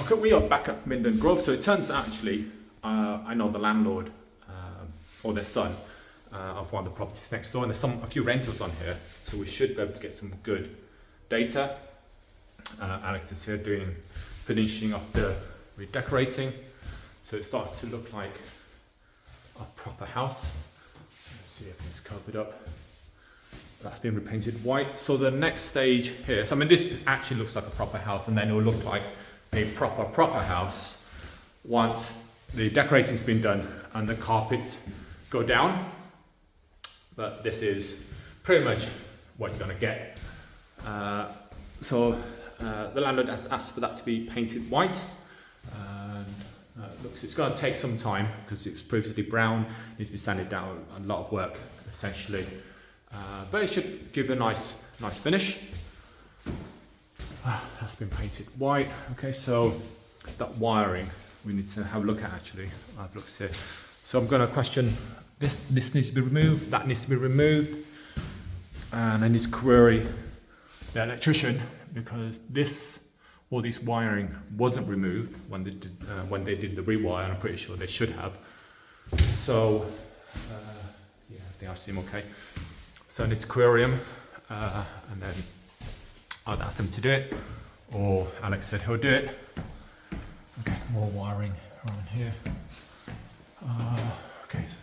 Okay, we are back at Minden Grove. So it turns out actually, I know the landlord or their son of one of the properties next door, and there's a few rentals on here, so we should be able to get some good data. Alex is here finishing off the redecorating, so it's starting to look like a proper house. Let's see if it's covered up. That's been repainted white. So the next stage here, so I mean this actually looks like a proper house, and then it will look like a proper house once the decorating's been done and the carpets go down. But this is pretty much what you're gonna get. So the landlord has asked for that to be painted white, and it's gonna take some time because it was previously brown. It needs to be sanded down, a lot of work essentially, but it should give a nice finish. That's been painted white. Okay, so that wiring we need to have a look at actually. I've looked here. So I'm going to question this needs to be removed, that needs to be removed, and I need to query the electrician because all this wiring wasn't removed when they did the rewire, and I'm pretty sure they should have. So yeah, I think I see them okay. So I need to query them, and then I'd ask them to do it, or Alex said he'll do it. Okay, more wiring around here. Okay, so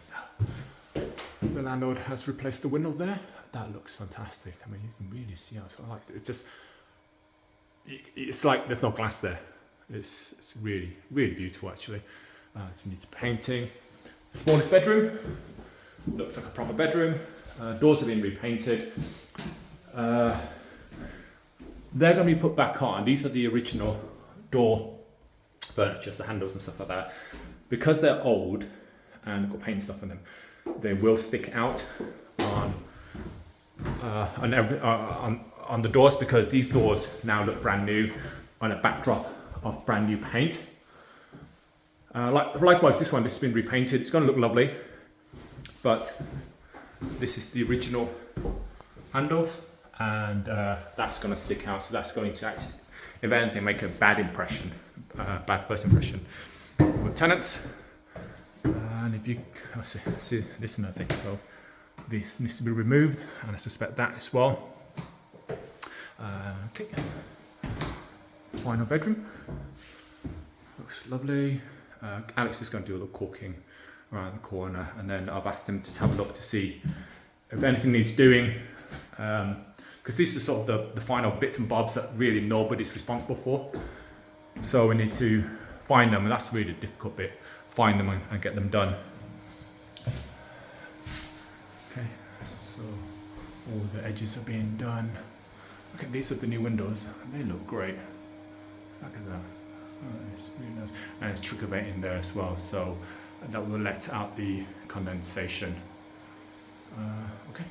the landlord has replaced the window there. That looks fantastic. I mean, you can really see how I like it. It's like there's no glass there. It's really beautiful actually. It needs painting. The smallest bedroom looks like a proper bedroom. Doors have been repainted. They're going to be put back on. These are the original door furniture, the handles and stuff like that. Because they're old and got paint stuff on them, they will stick out on the doors, because these doors now look brand new on a backdrop of brand new paint. Likewise, this has been repainted. It's going to look lovely, but this is the original handles. And that's going to stick out, so that's going to actually, if anything, make a bad first impression with tenants. And if you see this is another thing, so this needs to be removed, and I suspect that as well. Okay, final bedroom looks lovely. Alex is going to do a little caulking around the corner, and then I've asked him to have a look to see if anything needs doing. Because these are sort of the final bits and bobs that really nobody's responsible for. So we need to find them, and that's really the difficult bit, find them and get them done. Okay, so all the edges are being done. Okay, these are the new windows. They look great. Look at that. Oh, it's really nice. And it's trigger vent there as well, so that will let out the condensation. Okay.